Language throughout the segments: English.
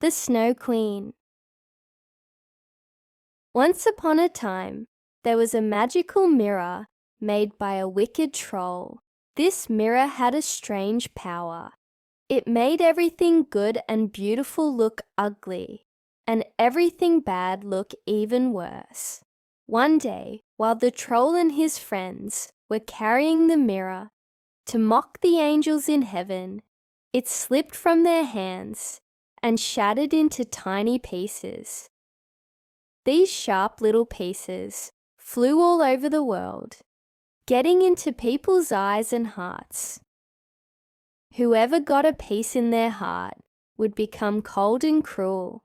The Snow Queen. Once upon a time, there was a magical mirror made by a wicked troll. This mirror had a strange power. It made everything good and beautiful look ugly, and everything bad look even worse. One day, while the troll and his friends were carrying the mirror to mock the angels in heaven, it slipped from their hands and shattered into tiny pieces. These sharp little pieces flew all over the world, getting into people's eyes and hearts. Whoever got a piece in their heart would become cold and cruel.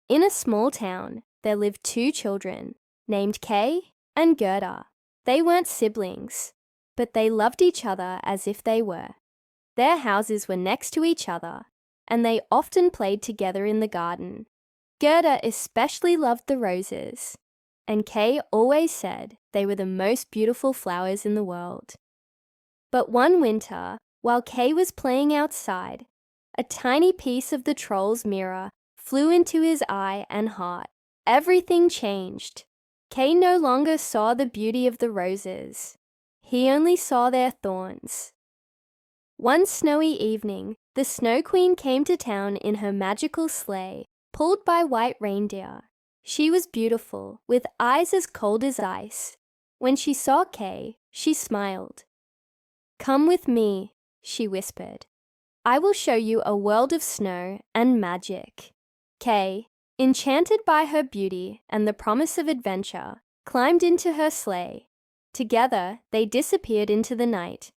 In a small town, there lived two children named Kay and Gerda. They weren't siblings, but they loved each other as if they were. Their houses were next to each other, and they often played together in the garden. Gerda especially loved the roses, and Kay always said they were the most beautiful flowers in the world. But one winter, while Kay was playing outside, a tiny piece of the troll's mirror flew into his eye and heart. Everything changed. Kay no longer saw the beauty of the roses. He only saw their thorns. One snowy evening, the Snow Queen came to town in her magical sleigh, pulled by white reindeer. She was beautiful, with eyes as cold as ice. When she saw Kay, she smiled. "Come with me," she whispered. "I will show you a world of snow and magic." Kay, enchanted by her beauty and the promise of adventure, climbed into her sleigh. Together, they disappeared into the night.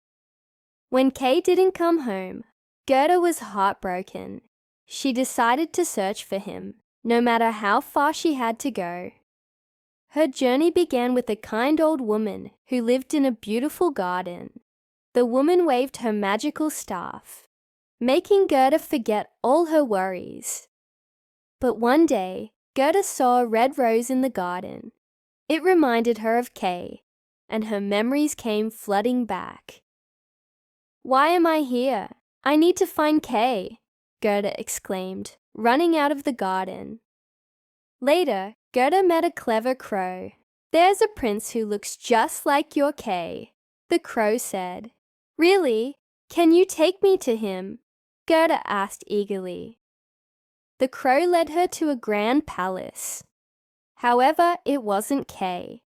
When Kay didn't come home, Gerda was heartbroken. She decided to search for him, no matter how far she had to go. Her journey began with a kind old woman who lived in a beautiful garden. The woman waved her magical staff, making Gerda forget all her worries. But one day, Gerda saw a red rose in the garden. It reminded her of Kay, and her memories came flooding back. "Why am I here? I need to find Kay," Gerda exclaimed, running out of the garden. Later, Gerda met a clever crow. "There's a prince who looks just like your Kay," the crow said. "Really? Can you take me to him?" Gerda asked eagerly. The crow led her to a grand palace. However, it wasn't Kay.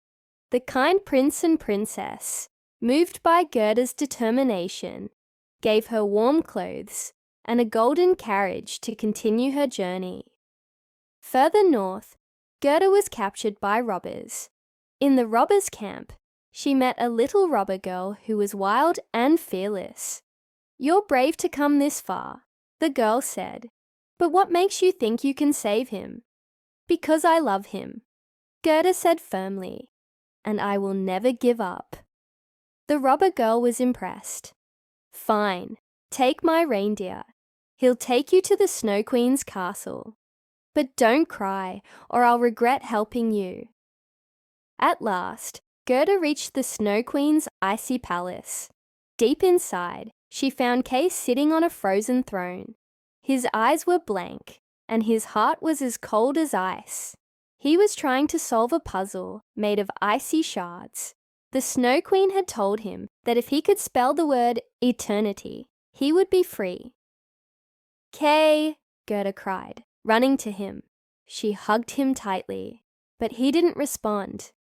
The kind prince and princess, moved by Gerda's determination, gave her warm clothes and a golden carriage to continue her journey. Further north, Gerda was captured by robbers. In the robbers' camp, she met a little robber girl who was wild and fearless. "You're brave to come this far," the girl said. "But what makes you think you can save him?" "Because I love him," Gerda said firmly, "and I will never give up." The robber girl was impressed. "Fine, take my reindeer. He'll take you to the Snow Queen's castle. But don't cry, or I'll regret helping you." At last, Gerda reached the Snow Queen's icy palace. Deep inside, she found Kay sitting on a frozen throne. His eyes were blank, and his heart was as cold as ice. He was trying to solve a puzzle made of icy shards. The Snow Queen had told him that if he could spell the word eternity, he would be free. "Kay," Gerda cried, running to him. She hugged him tightly, but he didn't respond.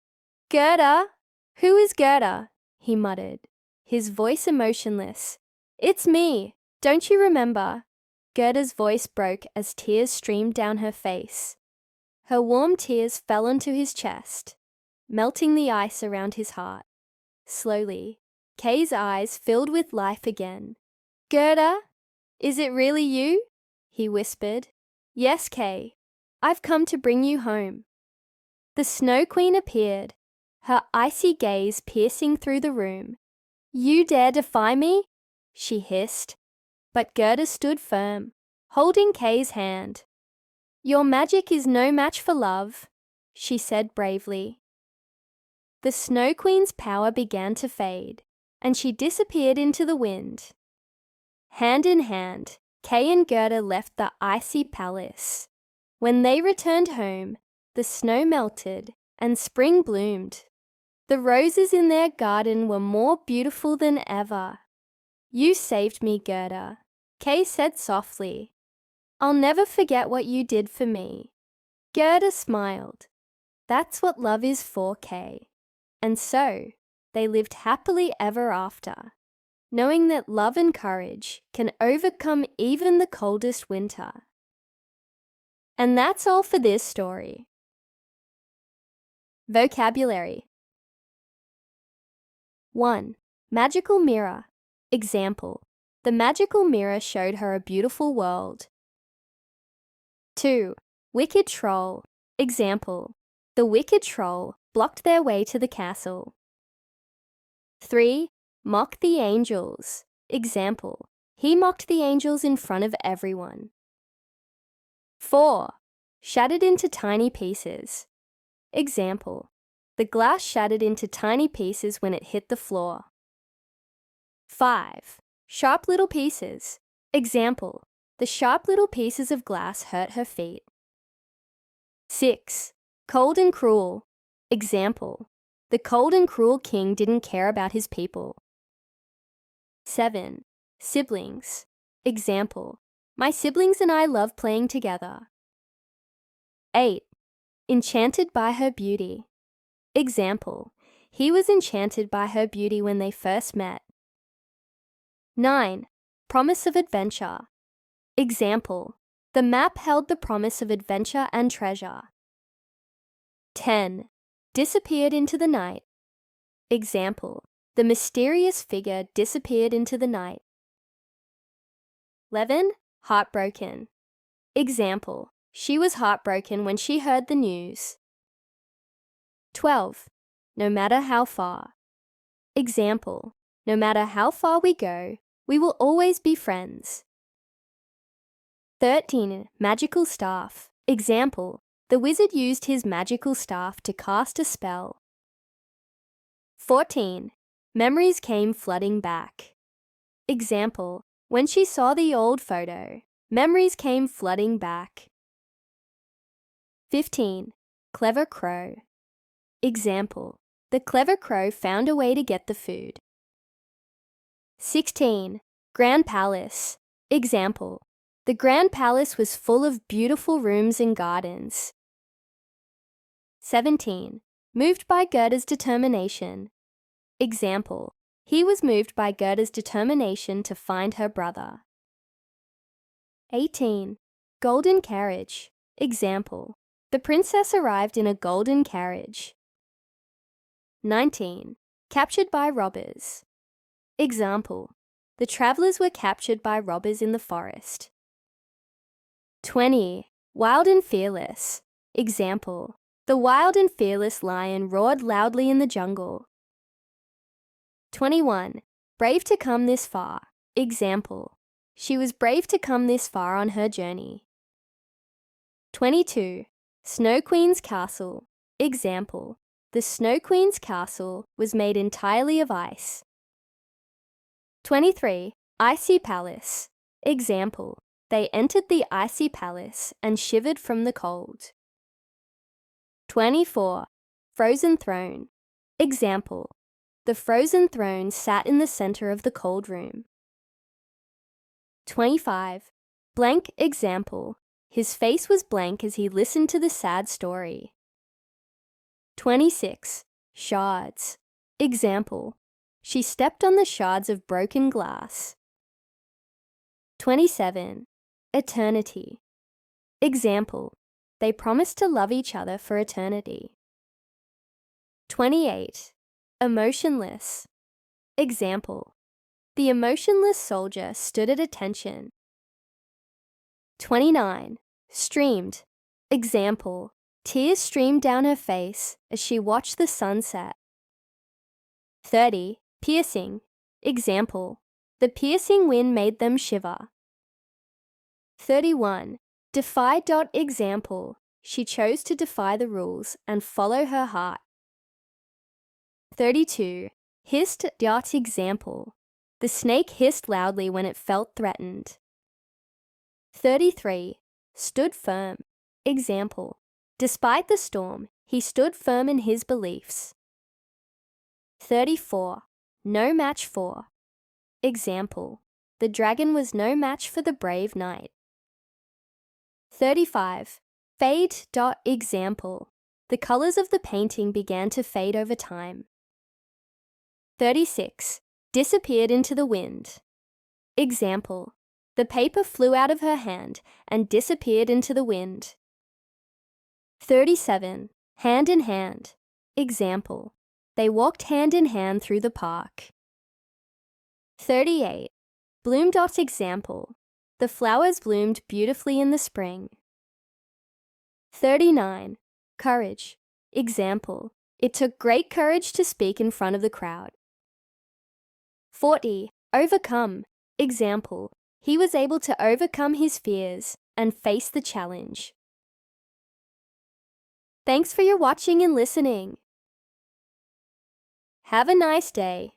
"Gerda? Who is Gerda?" he muttered, his voice emotionless. "It's me. Don't you remember?" Gerda's voice broke as tears streamed down her face. Her warm tears fell onto his chest, melting the ice around his heart. Slowly, Kay's eyes filled with life again. "Gerda, is it really you?" he whispered. "Yes, Kay. I've come to bring you home." The Snow Queen appeared, her icy gaze piercing through the room. "You dare defy me?" she hissed. But Gerda stood firm, holding Kay's hand. "Your magic is no match for love," she said bravely. The Snow Queen's power began to fade, and she disappeared into the wind. Hand in hand, Kay and Gerda left the icy palace. When they returned home, the snow melted and spring bloomed. The roses in their garden were more beautiful than ever. You saved me, Gerda, Kay said softly. I'll never forget what you did for me. Gerda smiled. That's what love is for, Kay. And so, they lived happily ever after, knowing that love and courage can overcome even the coldest winter. And that's all for this story. Vocabulary. 1. Magical mirror. Example. The magical mirror showed her a beautiful world. 2. Wicked troll. Example. The wicked troll blocked their way to the castle. 3. Mock the angels. Example. He mocked the angels in front of everyone. 4. Shattered into tiny pieces. Example. The glass shattered into tiny pieces when it hit the floor. 5. Sharp little pieces. Example. The sharp little pieces of glass hurt her feet. 6. Cold and cruel. Example. The cold and cruel king didn't care about his people. 7. Siblings. Example. My siblings and I love playing together. 8. Enchanted by her beauty. Example. He was enchanted by her beauty when they first met. 9. Promise of adventure. Example. The map held the promise of adventure and treasure. 10. Disappeared into the night. Example. The mysterious figure disappeared into the night. 11. Heartbroken. Example. She was heartbroken when she heard the news. 12. No matter how far. Example. No matter how far we go, we will always be friends. 13. Magical staff. Example. The wizard used his magical staff to cast a spell. 14. Memories came flooding back. Example. When she saw the old photo, memories came flooding back. 15. Clever crow. Example. The clever crow found a way to get the food. 16. Grand palace. Example. The grand palace was full of beautiful rooms and gardens. 17. Moved by Gerda's determination. Example. He was moved by Gerda's determination to find her brother. 18. Golden carriage. Example. The princess arrived in a golden carriage. 19. Captured by robbers. Example. The travelers were captured by robbers in the forest. 20. Wild and fearless. Example. The wild and fearless lion roared loudly in the jungle. 21. Brave to come this far. Example. She was brave to come this far on her journey. 22. Snow Queen's castle. Example. The Snow Queen's castle was made entirely of ice. 23. Icy palace. Example. They entered the icy palace and shivered from the cold. 24. Frozen throne. Example. The frozen throne sat in the center of the cold room. 25. Blank example. His face was blank as he listened to the sad story. 26. Shards. Example. She stepped on the shards of broken glass. 27. Eternity. Example. They promised to love each other for eternity. 28. Emotionless. Example. The emotionless soldier stood at attention. 29. Streamed. Example. Tears streamed down her face as she watched the sunset. 30. Piercing. Example. The piercing wind made them shiver. 31. Defy. Example. She chose to defy the rules and follow her heart. 32. Hissed. Example. The snake hissed loudly when it felt threatened. 33. Stood firm. Example. Despite the storm, he stood firm in his beliefs. 34. No match for. Example. The dragon was no match for the brave knight. 35. Fade. Example. The colors of the painting began to fade over time. 36. Disappeared into the wind. Example. The paper flew out of her hand and disappeared into the wind. 37. Hand in hand. Example. They walked hand in hand through the park. 38. Bloom. Example. The flowers bloomed beautifully in the spring. 39. Courage. Example. It took great courage to speak in front of the crowd. 40. Overcome. Example. He was able to overcome his fears and face the challenge. Thanks for your watching and listening. Have a nice day.